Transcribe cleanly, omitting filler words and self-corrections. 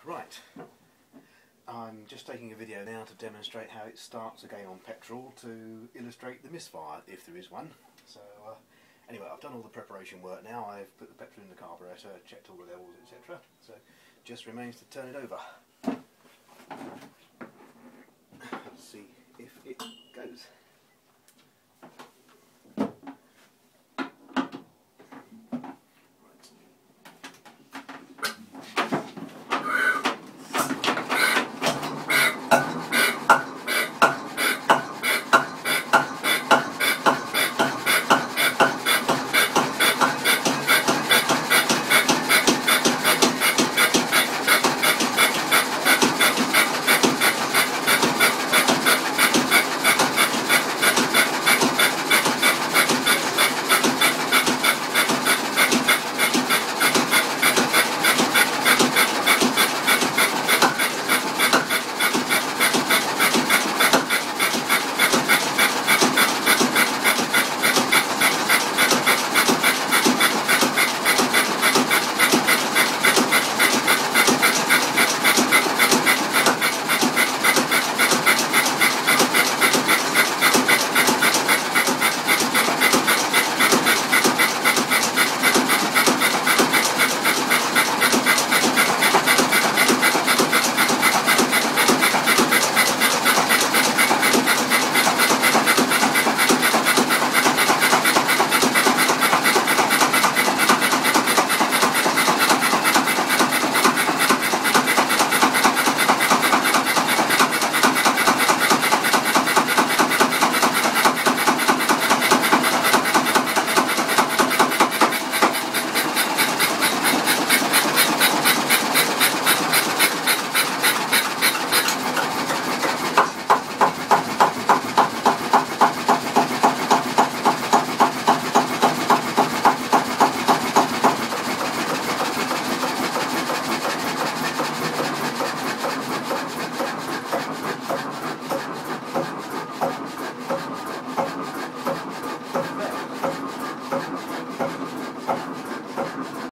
Right, I'm just taking a video now to demonstrate how it starts again on petrol to illustrate the misfire, if there is one. So anyway, I've done all the preparation work now. I've put the petrol in the carburetor, checked all the levels, etc. So just remains to turn it over. Let's see if it goes.